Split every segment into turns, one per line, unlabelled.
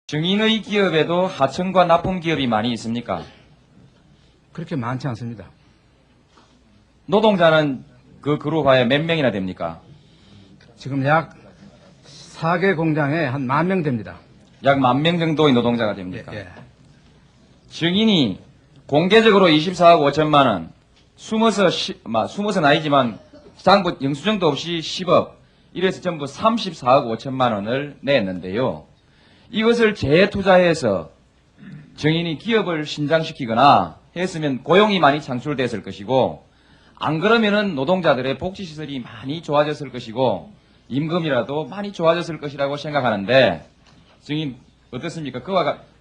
증인의 기업에도 하청과 납품 기업이 많이 있습니까?
그렇게 많지 않습니다.
노동자는 그 그룹 하에 몇 명이나 됩니까?
지금 약 4개 공장에 한 10,000명 됩니다.
약 10,000명 정도의 노동자가 됩니까?
예.
증인이 공개적으로 24억 5천만 원, 숨어서는 아니지만 장부 영수증도 없이 10억, 이래서 전부 34억 5천만 원을 냈는데요. 이것을 재투자해서 증인이 기업을 신장시키거나 했으면 고용이 많이 창출됐을 것이고, 안 그러면은 노동자들의 복지시설이 많이 좋아졌을 것이고, 임금이라도 많이 좋아졌을 것이라고 생각하는데, 증인 어떻습니까?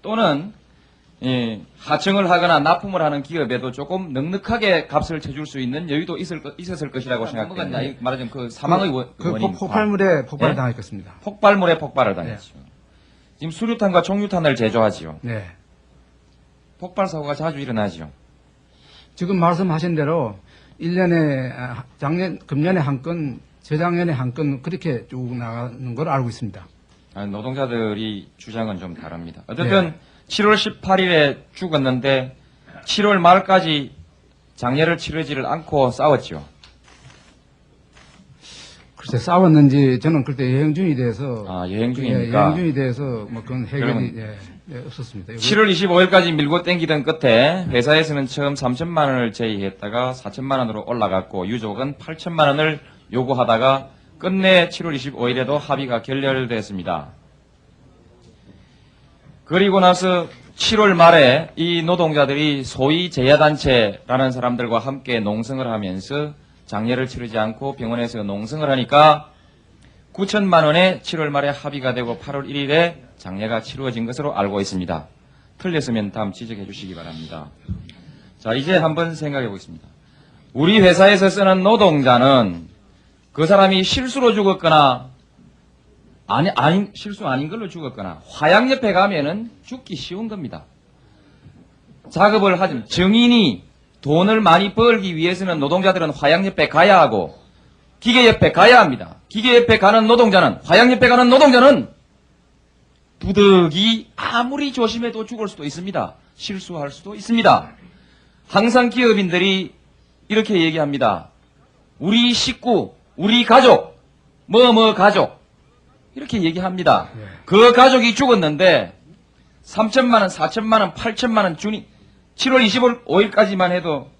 또는 하청을 하거나 납품을 하는 기업에도 조금 넉넉하게 값을 쳐줄 수 있는 여유도 있었을 것이라고 생각됩니다. 말하자면 그 사망의 원인.
폭발물에 폭발을
네?
당했겠습니다.
폭발물에 폭발을 당했죠. 지금 수류탄과 총류탄을 제조하지요.
네.
폭발 사고가 자주 일어나지요.
지금 말씀하신 대로 1년에 금년에 한 건, 재작년에 한 건 그렇게 쭉 나가는 걸 알고 있습니다.
노동자들이 주장은 좀 다릅니다. 어쨌든 7월 18일에 죽었는데 7월 말까지 장례를 치르지를 않고 싸웠죠.
글쎄 싸웠는지 저는 그때 여행 중이 돼서
여행 중입니까?
예, 여행 중이 돼서 뭐 그건 해결이 없었습니다.
7월 25일까지 밀고 땡기던 끝에 회사에서는 처음 3천만 원을 제의했다가 4천만 원으로 올라갔고 유족은 8천만 원을 요구하다가 끝내 7월 25일에도 합의가 결렬됐습니다. 그리고 나서 7월 말에 이 노동자들이 소위 재야단체라는 사람들과 함께 농성을 하면서 장례를 치르지 않고 병원에서 농성을 하니까 9천만 원에 7월 말에 합의가 되고 8월 1일에 장례가 치루어진 것으로 알고 있습니다. 틀렸으면 다음 지적해 주시기 바랍니다. 자, 이제 한번 생각해 보겠습니다. 우리 회사에서 쓰는 노동자는 그 사람이 실수로 죽었거나 실수 아닌 걸로 죽었거나 화약 옆에 가면은 죽기 쉬운 겁니다. 작업을 하지만 증인이 돈을 많이 벌기 위해서는 노동자들은 화약 옆에 가야 하고 기계 옆에 가야 합니다. 기계 옆에 가는 노동자는, 화약 옆에 가는 노동자는 부득이 아무리 조심해도 죽을 수도 있습니다. 실수할 수도 있습니다. 항상 기업인들이 이렇게 얘기합니다. 우리 식구, 우리 가족, 가족 이렇게 얘기합니다. 그 가족이 죽었는데 3천만 원, 4천만 원, 8천만 원 주니 7월 25일까지만 해도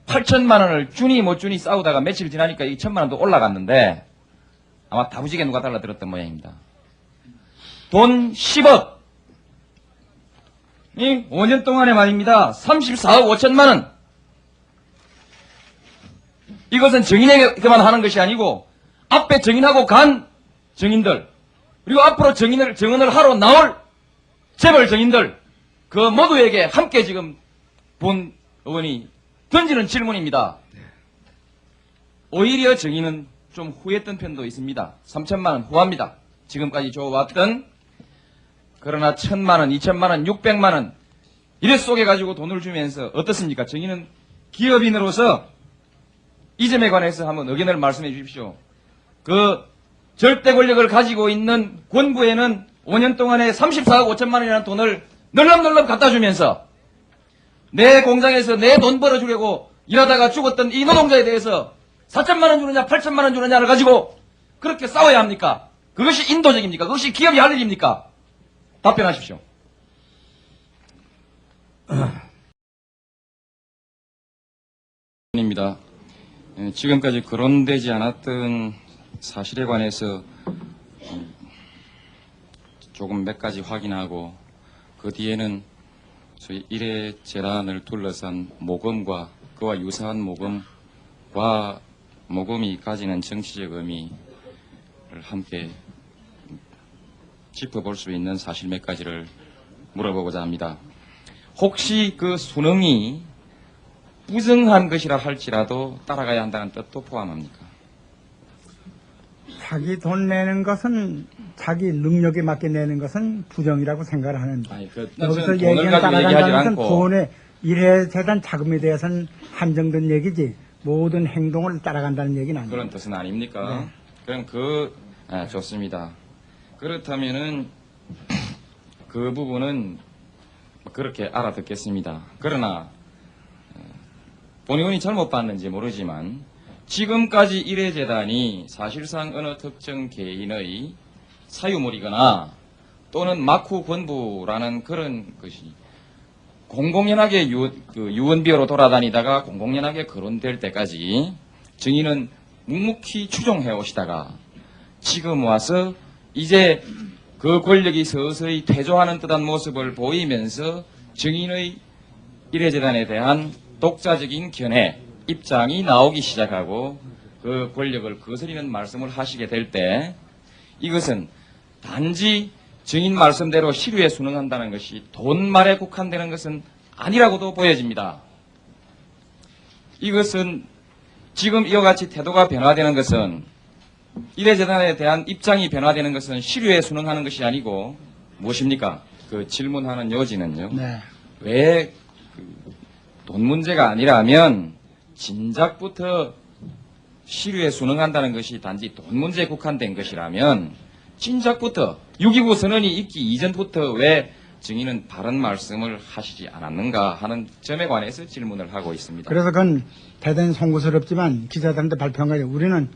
8천만 원을 주니 못 주니 싸우다가 며칠 지나니까 이 1천만 원도 올라갔는데 아마 다부지게 누가 달라들었던 모양입니다. 돈 10억. 5년 동안에 말입니다. 34억 5천만 원. 이것은 증인에게만 하는 것이 아니고 앞에 증인하고 간 증인들 그리고 앞으로 증언을 하러 나올 재벌 증인들 그 모두에게 함께 지금 본 의원이 던지는 질문입니다. 오히려 증인은 좀 후했던 편도 있습니다. 3천만 원 후합니다. 지금까지 줘왔던 그러나 1,000만 원, 2천만 원, 600만 원 이래 쏘개가지고 돈을 주면서 어떻습니까? 증인은 기업인으로서 이 점에 관해서 한번 의견을 말씀해 주십시오. 그 절대 권력을 가지고 있는 권부에는 5년 동안에 34억 5천만 원이라는 돈을 널렁널렁 갖다 주면서 내 공장에서 내 돈 벌어주려고 일하다가 죽었던 이 노동자에 대해서 4천만 원 주느냐 8천만 원 주느냐를 가지고 그렇게 싸워야 합니까? 그것이 인도적입니까? 그것이 기업이 할 일입니까? 답변하십시오. 입니다. 지금까지 거론되지 않았던 사실에 관해서 조금 몇 가지 확인하고 그 뒤에는 저희 일회 재단을 둘러싼 모금과 그와 유사한 모금과 모금이 가지는 정치적 의미를 함께 짚어볼 수 있는 사실 몇 가지를 물어보고자 합니다. 혹시 그 수능이 부정한 것이라 할지라도 따라가야 한다는 뜻도 포함합니까?
자기 돈 내는 것은 자기 능력에 맞게 내는 것은 부정이라고 생각을 하는데 여기서 얘기하는 따라간다는 것은 돈의 일회재단 자금에 대해서는 한정된 얘기지 모든 행동을 따라간다는 얘기는 아니에요.
그런 뜻은 아닙니까? 네. 그럼 좋습니다. 그렇다면은 그 부분은 그렇게 알아듣겠습니다. 그러나 본의원이 잘못 봤는지 모르지만 지금까지 일회재단이 사실상 어느 특정 개인의 사유물이거나 또는 막후 권부라는 그런 것이 공공연하게 유언비어로 돌아다니다가 공공연하게 거론될 때까지 증인은 묵묵히 추종해 오시다가 지금 와서 이제 그 권력이 서서히 퇴조하는 듯한 모습을 보이면서 증인의 일회재단에 대한 독자적인 견해, 입장이 나오기 시작하고 그 권력을 거스리는 말씀을 하시게 될 때 이것은 단지 증인 말씀대로 시류에 순응한다는 것이 돈말에 국한되는 것은 아니라고도 보여집니다. 이것은 지금 이와 같이 태도가 변화되는 것은 일회재단에 대한 입장이 변화되는 것은 시류에 순응하는 것이 아니고 무엇입니까? 그 질문하는 요지는요.
네.
왜 돈 문제가 아니라면 진작부터 시류에 순응한다는 것이 단지 돈 문제에 국한된 것이라면 진작부터 6.29 선언이 있기 이전부터 왜 증인은 바른 말씀을 하시지 않았는가 하는 점에 관해서 질문을 하고 있습니다.
그래서 그건 대단히 송구스럽지만 기자들한테 발표한 거예요. 우리는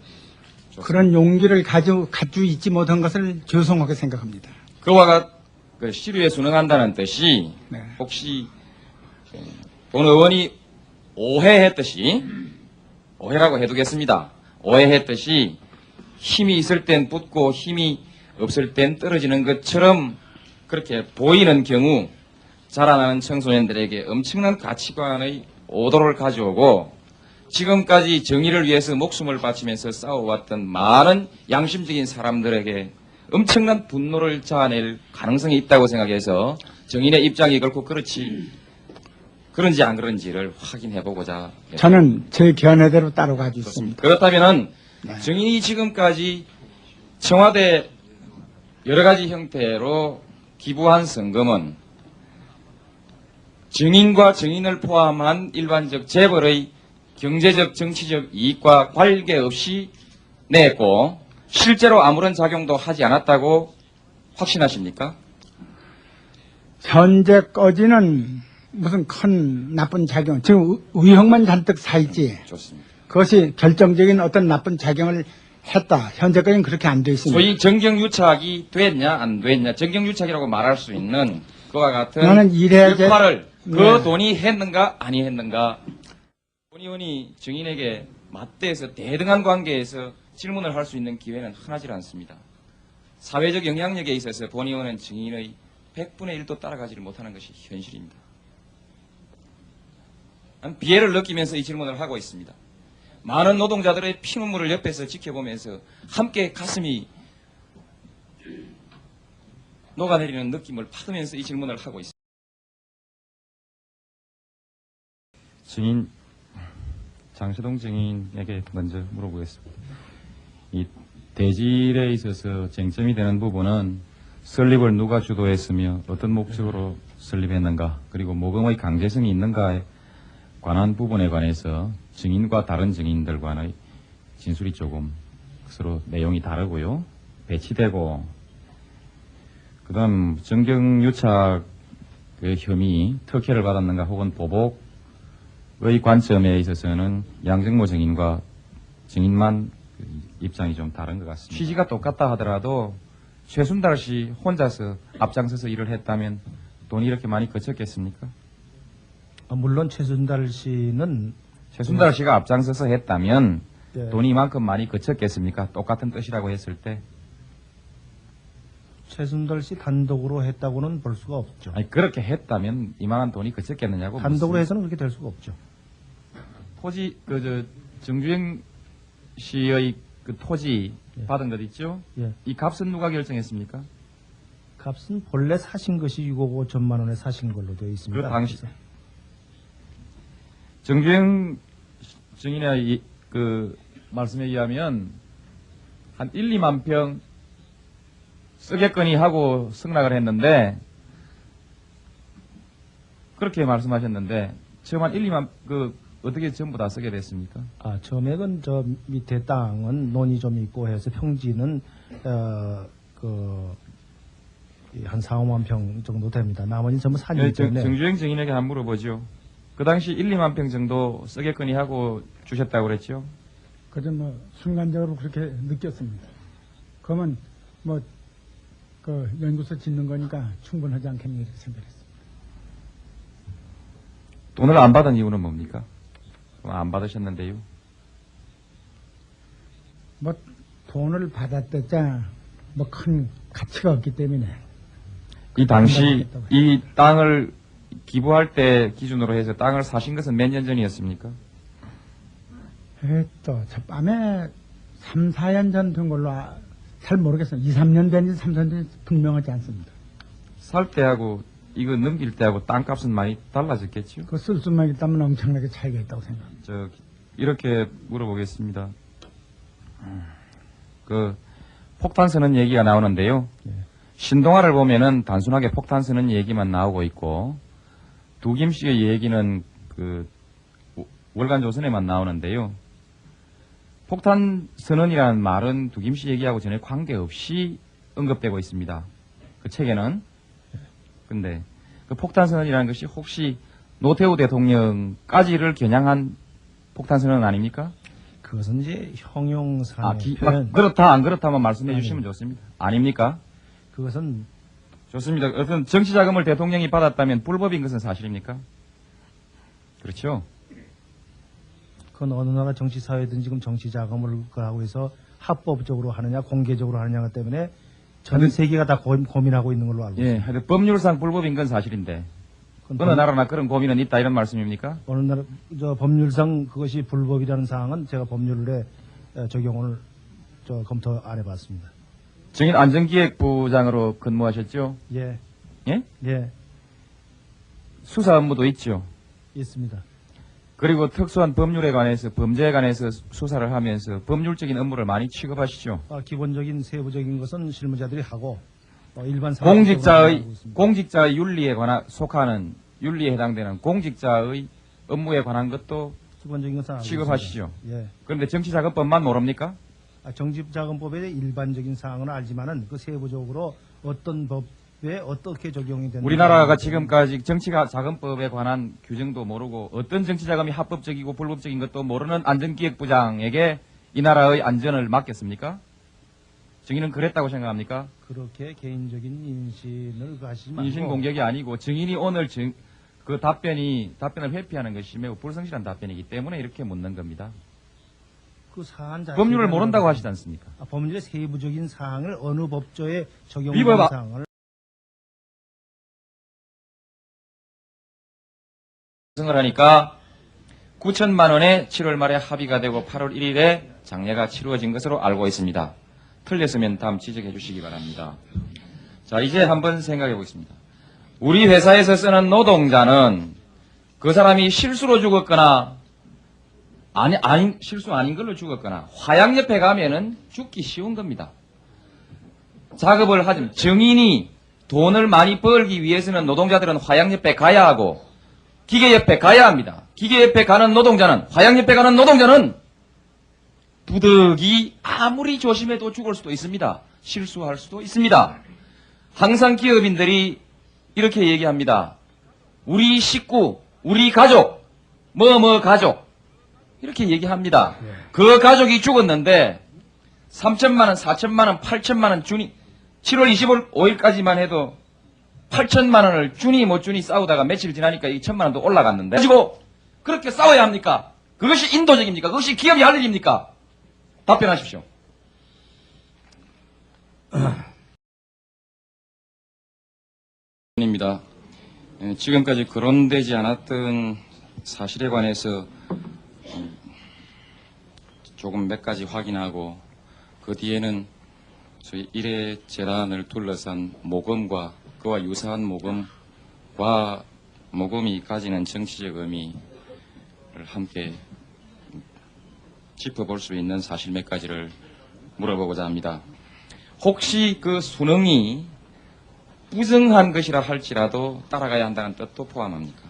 그런 용기를 가지고 있지 못한 것을 죄송하게 생각합니다.
그와 그 시류에 순응한다는 뜻이
네.
혹시 본 의원이 오해했듯이 오해라고 해두겠습니다. 오해했듯이 힘이 있을 땐 붙고 힘이 없을 땐 떨어지는 것처럼 그렇게 보이는 경우 자라나는 청소년들에게 엄청난 가치관의 오도를 가져오고 지금까지 정의를 위해서 목숨을 바치면서 싸워왔던 많은 양심적인 사람들에게 엄청난 분노를 자아낼 가능성이 있다고 생각해서 정인의 입장이 결코 그런지 안 그런지를 확인해보고자
저는 제 견해대로 따라가고 있습니다.
그렇다면은
네.
정인이 지금까지 청와대 여러 가지 형태로 기부한 성금은 증인과 증인을 포함한 일반적 재벌의 경제적 정치적 이익과 관계없이 냈고 실제로 아무런 작용도 하지 않았다고 확신하십니까?
현재까지는 무슨 큰 나쁜 작용, 지금 의혹만 잔뜩 사있지.
좋습니다.
그것이 결정적인 어떤 나쁜 작용을 했다. 현재까지는 그렇게 안 돼 있습니다.
소위 정경유착이 됐냐 안 됐냐 정경유착이라고 말할 수 있는 그와 같은
나는
역할을 그
네.
돈이 했는가 아니 했는가 본 의원이 증인에게 맞대해서 대등한 관계에서 질문을 할 수 있는 기회는 흔하지 않습니다. 사회적 영향력에 있어서 본 의원은 증인의 100분의 1도 따라가지를 못하는 것이 현실입니다. 비애를 느끼면서 이 질문을 하고 있습니다. 많은 노동자들의 피눈물을 옆에서 지켜보면서 함께 가슴이 녹아내리는 느낌을 받으면서 이 질문을 하고 있습니다.
증인 장시동 증인에게 먼저 물어보겠습니다. 이 대질에 있어서 쟁점이 되는 부분은 설립을 누가 주도했으며 어떤 목적으로 설립했는가 그리고 모금의 강제성이 있는가에 관한 부분에 관해서 증인과 다른 증인들 간의 진술이 조금 서로 내용이 다르고요. 배치되고 그다음 정경유착 그 혐의 특혜를 받았는가 혹은 보복의 관점에 있어서는 양정모 증인과 증인만 그 입장이 좀 다른 것 같습니다. 취지가 똑같다 하더라도 최순달 씨 혼자서 앞장서서 일을 했다면 돈이 이렇게 많이 거쳤겠습니까?
물론 최순달 씨는
최순달 씨가 앞장서서 했다면
예.
돈이 이만큼 많이 거쳤겠습니까? 똑같은 뜻이라고 했을 때.
최순달 씨 단독으로 했다고는 볼 수가 없죠.
아니 그렇게 했다면 이만한 돈이 거쳤겠느냐고.
단독으로 해서는 그렇게 될 수가 없죠.
토지 정주행 씨의 그 토지
예.
받은 것 있죠?
예.
이 값은 누가 결정했습니까?
값은 본래 사신 것이 6억 5천만 원에 사신 걸로 되어 있습니다.
그 당시 정주행 증인의 그 말씀에 의하면 한 1, 2만 평 쓰겠거니 하고 승낙을 했는데 그렇게 말씀하셨는데 처음 한 1, 2만 그 어떻게 전부 다 쓰게 됐습니까?
처음에는 저 밑에 땅은 논이 좀 있고 해서 평지는 한 4, 5만 평 정도 됩니다. 나머지는 전부 산이기 때문에.
정주행 증인에게 한번 물어보죠. 그 당시 1, 2만 평 정도 쓰겠거니 하고 주셨다고 그랬죠?
그저 뭐 순간적으로 그렇게 느꼈습니다. 그러면 뭐 그 연구소 짓는 거니까 충분하지 않겠니 이렇게 생각했습니다.
돈을 안 받은 이유는 뭡니까? 안 받으셨는데요.
뭐 돈을 받았댔자 뭐 큰 가치가 없기 때문에
이 당시 이 땅을 기부할 때 기준으로 해서 땅을 사신 것은 몇 년 전이었습니까?
저 밤에 3, 4년 전 된 걸로 잘 모르겠어요. 2, 3년 된지 3, 4년 된지 분명하지 않습니다.
살 때하고 이거 넘길 때하고 땅값은 많이 달라졌겠죠?
그 쓸 수만 있다면 엄청나게 차이가 있다고 생각합니다.
이렇게 물어보겠습니다. 그 폭탄 쓰는 얘기가 나오는데요. 신동아를 보면은 단순하게 폭탄 쓰는 얘기만 나오고 있고 두김 씨의 얘기는 그 월간조선에만 나오는데요. 폭탄 선언이라는 말은 두김 씨 얘기하고 전혀 관계없이 언급되고 있습니다. 그 책에는. 근데 그 폭탄 선언이라는 것이 혹시 노태우 대통령까지를 겨냥한 폭탄 선언 아닙니까?
그것은 이제 형용사의 표현.
그렇다 안 그렇다만 말씀해 주시면 좋습니다. 아닙니까?
그것은
좋습니다. 어떤 정치자금을 대통령이 받았다면 불법인 것은 사실입니까? 그렇죠.
그건 어느 나라 정치사회든 지금 정치자금을 하고 해서 합법적으로 하느냐 공개적으로 하느냐 때문에 전 세계가 다 고민하고 있는 걸로 알고 있습니다.
하여튼 법률상 불법인 건 사실인데 어느 나라나 그런 고민은 있다 이런 말씀입니까?
어느 나라 법률상 그것이 불법이라는 사항은 제가 법률에 적용을 검토 안 해봤습니다.
증인 안전기획부장으로 근무하셨죠?
예,
예?
예,
수사 업무도 있죠.
있습니다.
그리고 특수한 법률에 관해서 범죄에 관해서 수사를 하면서 법률적인 업무를 많이 취급하시죠.
기본적인 세부적인 것은 실무자들이 하고 일반
공직자의 윤리에 속하는 윤리에 해당되는 공직자의 업무에 관한 것도
기본적인 것은 알고
취급하시죠.
있습니다. 예.
그런데 정치자금법만 모릅니까?
정치자금법의 일반적인 사항은 알지만은 그 세부적으로 어떤 법에 어떻게 적용이 되는
우리나라가 지금까지 정치자금법에 관한 규정도 모르고 어떤 정치자금이 합법적이고 불법적인 것도 모르는 안전기획부장에게 이 나라의 안전을 맡겼습니까? 증인은 그랬다고 생각합니까?
그렇게 개인적인 인신을 하시지 말고
인신 공격이 아니고 증인이 오늘 그 답변을 회피하는 것이 매우 불성실한 답변이기 때문에 이렇게 묻는 겁니다.
그 사안 자체가
법률을 모른다고 하시지 않습니까?
법률의 세부적인 사항을 어느 법조에 적용하는
비법
사항을
승을 하니까 9천만 원에 7월 말에 합의가 되고 8월 1일에 장례가 치루어진 것으로 알고 있습니다. 틀렸으면 다음 지적해 주시기 바랍니다. 자, 이제 한번 생각해 보겠습니다. 우리 회사에서 쓰는 노동자는 그 사람이 실수로 죽었거나 실수 아닌 걸로 죽었거나 화약 옆에 가면은 죽기 쉬운 겁니다. 작업을 하지만 증인이 돈을 많이 벌기 위해서는 노동자들은 화약 옆에 가야 하고 기계 옆에 가야 합니다. 기계 옆에 가는 노동자는 화약 옆에 가는 노동자는 부득이 아무리 조심해도 죽을 수도 있습니다. 실수할 수도 있습니다. 항상 기업인들이 이렇게 얘기합니다. 우리 식구, 우리 가족, 뭐뭐 가족 이렇게 얘기합니다. 그 가족이 죽었는데 3천만 원, 4천만 원, 8천만 원 주니 7월 25일까지만 해도 8천만 원을 주니 못 주니 싸우다가 며칠 지나니까 이 1천만 원도 올라갔는데 가지고 그렇게 싸워야 합니까? 그것이 인도적입니까? 그것이 기업이 할 일입니까? 답변하십시오. 입니다. 지금까지 거론되지 않았던 사실에 관해서 조금 몇 가지 확인하고 그 뒤에는 저희 일회 재단을 둘러싼 모금과 그와 유사한 모금과 모금이 가지는 정치적 의미를 함께 짚어볼 수 있는 사실 몇 가지를 물어보고자 합니다. 혹시 그 수능이 부정한 것이라 할지라도 따라가야 한다는 뜻도 포함합니까?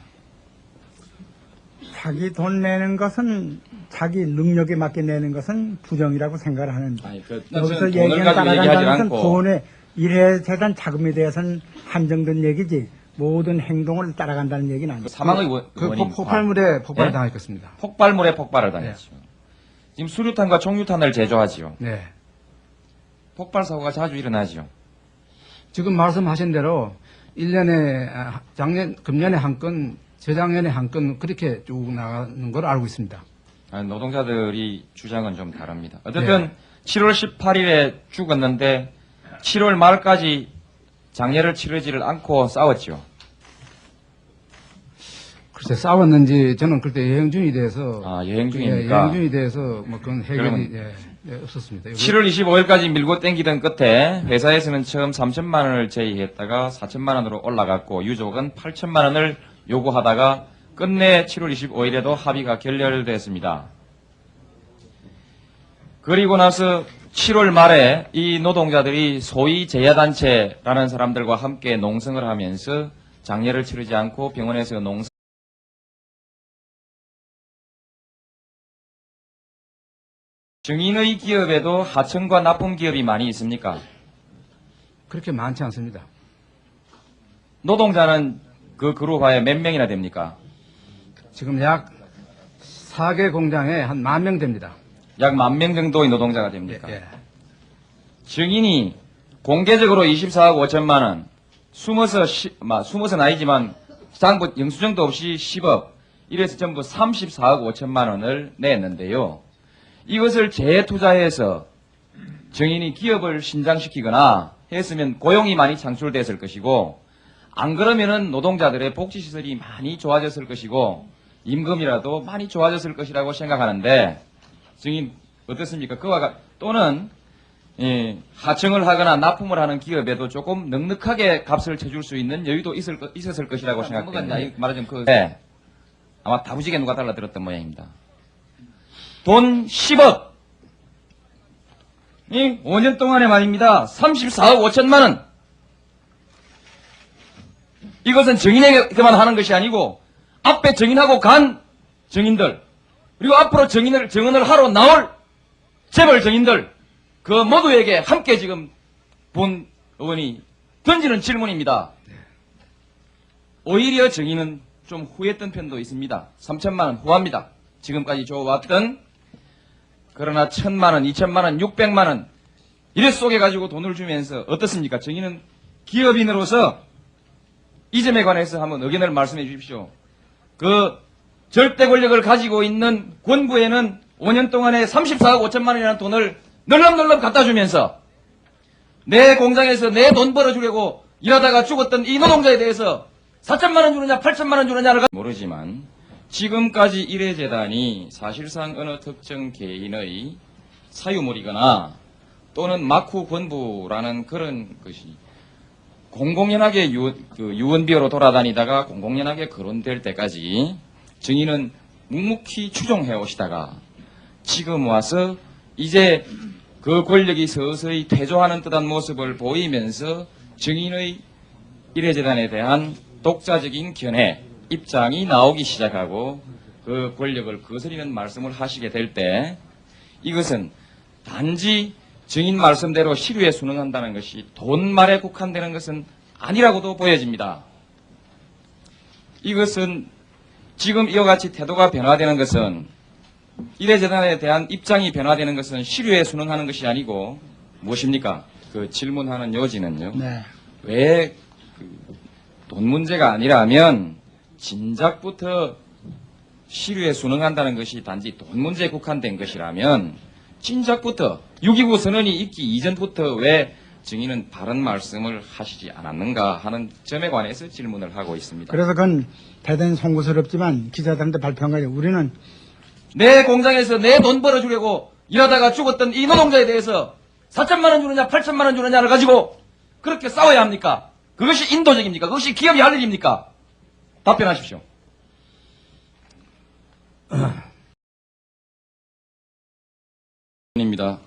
자기 돈 내는 것은 자기 능력에 맞게 내는 것은 부정이라고 생각을 하는.
아니,
여기서
돈을
얘기하는
가지고 얘기하지
따라간다는 것은
않고
돈의 일회재단 자금에 대해서는 한정된 얘기지 모든 행동을 따라간다는 얘기는 아니에요.
사망의
그
원인
폭발물에 폭발을
네?
당했겠습니다.
폭발물에 폭발을 당했죠. 지금 수류탄과 총류탄을 제조하지요.
네.
폭발 사고가 자주 일어나지요.
지금 말씀하신 대로 1년에 금년에 한 건, 재작년에 한 건 그렇게 쭉 나가는 걸 알고 있습니다.
노동자들이 주장은 좀 다릅니다. 어쨌든 7월 18일에 죽었는데 7월 말까지 장례를 치르지를 않고 싸웠죠.
글쎄 싸웠는지 저는 그때 여행 중에 대해서
여행 중입니까?
예, 여행 중에 대해서 뭐 그건 해결이
그러면
없었습니다.
7월 25일까지 밀고 땡기던 끝에 회사에서는 처음 3천만 원을 제의했다가 4천만 원으로 올라갔고 유족은 8천만 원을 요구하다가 끝내 7월 25일에도 합의가 결렬됐습니다. 그리고 나서 7월 말에 이 노동자들이 소위 재야단체라는 사람들과 함께 농성을 하면서 장례를 치르지 않고 병원에서 농성 증인의 기업에도 하청과 납품 기업이 많이 있습니까?
그렇게 많지 않습니다.
노동자는 그 그룹하에 몇 명이나 됩니까?
지금 약 4개 공장에 한 10,000명 됩니다.
약 10,000명 정도의 노동자가 됩니까?
예.
증인이 공개적으로 24억 5천만 원, 숨어서는 아니지만 장부 영수증도 없이 10억, 이래서 전부 34억 5천만 원을 냈는데요. 이것을 재투자해서 증인이 기업을 신장시키거나 했으면 고용이 많이 창출됐을 것이고, 안 그러면은 노동자들의 복지시설이 많이 좋아졌을 것이고, 임금이라도 많이 좋아졌을 것이라고 생각하는데, 증인 어떻습니까? 또는 하청을 하거나 납품을 하는 기업에도 조금 넉넉하게 값을 쳐줄 수 있는 여유도 있었을 것이라고 생각됩니다. 말하자면 아마 다부지게 누가 달라들었던 모양입니다. 돈 10억. 5년 동안에 말입니다. 34억 5천만 원. 이것은 증인에게만 하는 것이 아니고 앞에 증인하고 간 증인들, 그리고 앞으로 증언을 하러 나올 재벌 증인들, 그 모두에게 함께 지금 본 의원이 던지는 질문입니다. 오히려 증인은 좀 후했던 편도 있습니다. 3천만 원 후합니다. 지금까지 줘왔던, 그러나 1,000만 원, 2천만 원, 600만 원 이래 쏘개가지고 돈을 주면서 어떻습니까? 증인은 기업인으로서 이 점에 관해서 한번 의견을 말씀해 주십시오. 그 절대 권력을 가지고 있는 권부에는 5년 동안에 34억 5천만 원이라는 돈을 널렁널렁 갖다 주면서 내 공장에서 내 돈 벌어주려고 일하다가 죽었던 이 노동자에 대해서 4천만 원 주느냐 8천만 원 주느냐를 모르지만 지금까지 일회재단이 사실상 어느 특정 개인의 사유물이거나 또는 막후 권부라는 그런 것이 공공연하게 유언비어로 돌아다니다가 공공연하게 거론될 때까지 증인은 묵묵히 추종해 오시다가 지금 와서 이제 그 권력이 서서히 퇴조하는 듯한 모습을 보이면서 증인의 일회재단에 대한 독자적인 견해, 입장이 나오기 시작하고 그 권력을 거스리는 말씀을 하시게 될 때 이것은 단지 증인 말씀대로 시류에 순응한다는 것이 돈말에 국한되는 것은 아니라고도 보여집니다. 이것은 지금 이와 같이 태도가 변화되는 것은 일회재단에 대한 입장이 변화되는 것은 시류에 순응하는 것이 아니고 무엇입니까? 그 질문하는 요지는요.
네.
왜 돈 문제가 아니라면 진작부터 시류에 순응한다는 것이 단지 돈 문제에 국한된 것이라면 진작부터 6.29 선언이 있기 이전부터 왜 증인은 바른 말씀을 하시지 않았는가 하는 점에 관해서 질문을 하고 있습니다.
그래서 그건 대단히 송구스럽지만 기자들한테 발표한 거예요. 우리는
내 공장에서 내 돈 벌어주려고 일하다가 죽었던 이 노동자에 대해서 4천만 원 주느냐 8천만 원 주느냐를 가지고 그렇게 싸워야 합니까? 그것이 인도적입니까? 그것이 기업이 할 일입니까? 답변하십시오. 입니다.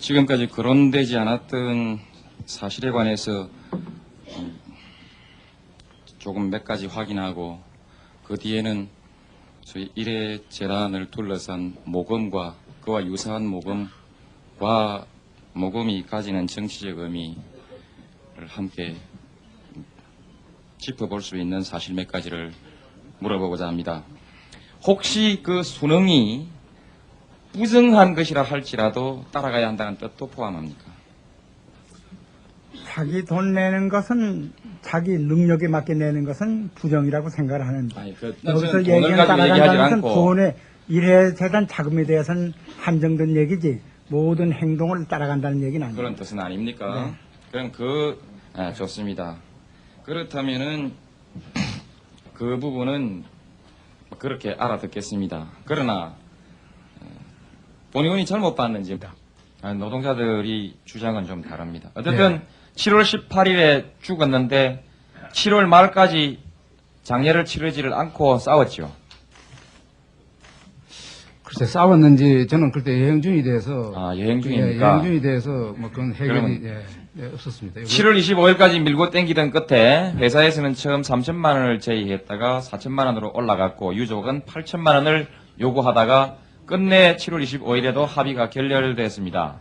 지금까지 거론되지 않았던 사실에 관해서 조금 몇 가지 확인하고 그 뒤에는 저희 일회재단을 둘러싼 모금과 그와 유사한 모금이 가지는 정치적 의미,
함께 짚어볼 수 있는 사실 몇 가지를 물어보고자 합니다.
혹시 그 수능이 부정한 것이라 할지라도 따라가야 한다는 뜻도 포함합니까?
자기 돈 내는 것은 자기 능력에 맞게 내는 것은 부정이라고 생각을 하는데
아니, 그,
여기서
돈을
얘기는
가지고 얘기하지
따라간다는 것은
않고
돈의 일회재단 자금에 대해서는 한정된 얘기지 모든 행동을 따라간다는 얘기는 아니에요.
그런 뜻은 아닙니까?
네.
그럼 좋습니다. 그렇다면은 그 부분은 그렇게 알아듣겠습니다. 그러나 본의원이 잘못 봤는지 노동자들이 주장은 좀 다릅니다. 어쨌든 7월 18일에 죽었는데 7월 말까지 장례를 치르지를 않고 싸웠죠.
글쎄 싸웠는지 저는 그때 여행 중이 돼서
여행
예,
중입니까?
여행 중이 돼서 뭐 그건 해결이
그러면
없었습니다.
7월 25일까지 밀고 땡기던 끝에 회사에서는 처음 3천만 원을 제의했다가 4천만 원으로 올라갔고 유족은 8천만 원을 요구하다가 끝내 7월 25일에도 합의가 결렬됐습니다.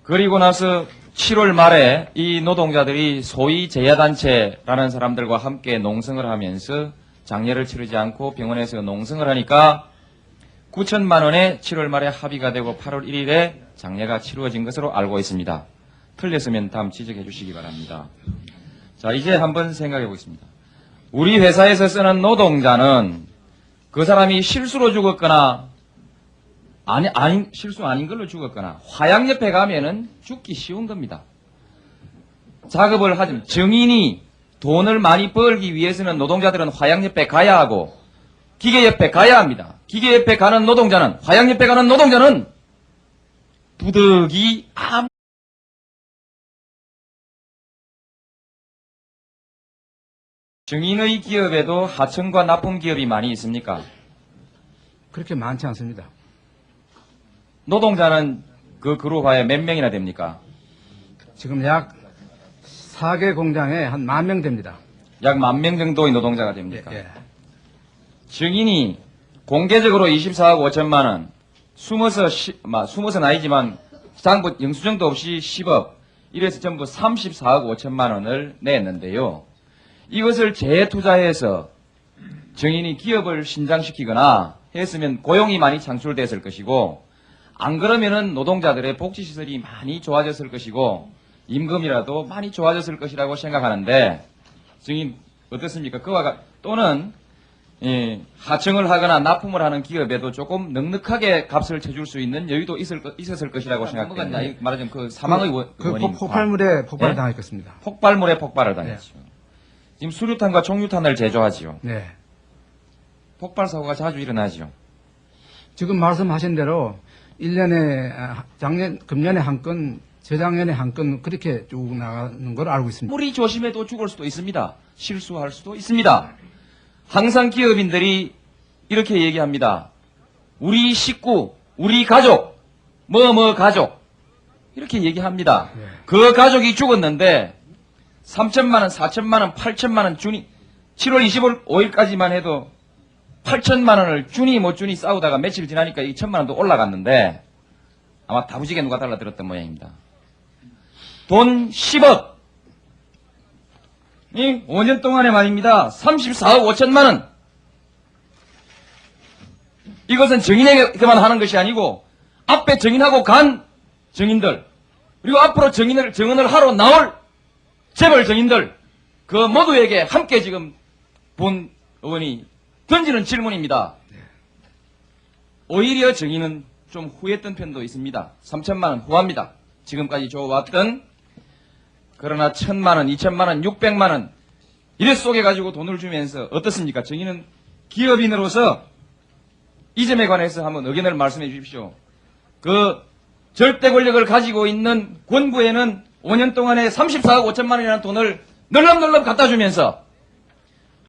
그리고 나서 7월 말에 이 노동자들이 소위 제야단체라는 사람들과 함께 농성을 하면서 장례를 치르지 않고 병원에서 농성을 하니까 9천만 원에 7월 말에 합의가 되고 8월 1일에 장례가 치루어진 것으로 알고 있습니다. 틀렸으면 다음 지적해 주시기 바랍니다. 자, 이제 한번 생각해 보겠습니다. 우리 회사에서 쓰는 노동자는 그 사람이 실수로 죽었거나 실수 아닌 걸로 죽었거나 화양옆에 가면은 죽기 쉬운 겁니다. 작업을 하지만 정인이 돈을 많이 벌기 위해서는 노동자들은 화양옆에 가야 하고 기계옆에 가야 합니다. 기계옆에 가는 노동자는 화양옆에 가는 노동자는 부득이 정인의 기업에도 하청과 납품 기업이 많이 있습니까?
그렇게 많지 않습니다.
노동자는 그 그룹화에 몇 명이나 됩니까?
지금 약 4개 공장에 한 10,000명 됩니다.
약 10,000명 정도의 노동자가 됩니까?
예.
증인이 공개적으로 24억 5천만 원, 숨어서는 아니지만 장부 영수증도 없이 10억, 이래서 전부 34억 5천만 원을 냈는데요. 이것을 재투자해서 증인이 기업을 신장시키거나 했으면 고용이 많이 창출됐을 것이고, 안 그러면은 노동자들의 복지시설이 많이 좋아졌을 것이고, 임금이라도 많이 좋아졌을 것이라고 생각하는데, 증인 어떻습니까? 또는 하청을 하거나 납품을 하는 기업에도 조금 넉넉하게 값을 쳐줄 수 있는 여유도 있었을 것이라고 생각됩니다. 말하자면 그 사망의 원인.
폭발물에 폭발을
네?
당했겠습니다.
폭발물에 폭발을 당했죠. 지금 수류탄과 총류탄을 제조하지요.
네.
폭발 사고가 자주 일어나지요.
지금 말씀하신 대로 1년에 금년에 한 건, 재작년에 한 건 그렇게 쭉 나가는 걸 알고 있습니다.
아무리 조심해도 죽을 수도 있습니다. 실수할 수도 있습니다. 항상 기업인들이 이렇게 얘기합니다. 우리 식구, 우리 가족, 가족 이렇게 얘기합니다.
네.
그 가족이 죽었는데 3천만 원, 4천만 원, 8천만 원 주니 7월 25일까지만 해도 8천만 원을 주니 못 주니 싸우다가 며칠 지나니까 이 1천만 원도 올라갔는데 아마 다부지게 누가 달라들었던 모양입니다. 돈 10억. 이 5년 동안에 말입니다. 34억 5천만 원. 이것은 정인에게만 하는 것이 아니고 앞에 정인하고 간 정인들 그리고 앞으로 정인을 하러 나올 재벌 정인들 그 모두에게 함께 지금 본 의원이 던지는 질문입니다. 오히려 정인은 좀 후했던 편도 있습니다. 3천만 원 후합니다. 지금까지 줘왔던 그러나 1,000만 원, 2천만 원, 600만 원 이래 쏘개가지고 돈을 주면서 어떻습니까? 정의는 기업인으로서 이 점에 관해서 한번 의견을 말씀해 주십시오. 그 절대 권력을 가지고 있는 권부에는 5년 동안에 34억 5천만 원이라는 돈을 널렁널렁 갖다 주면서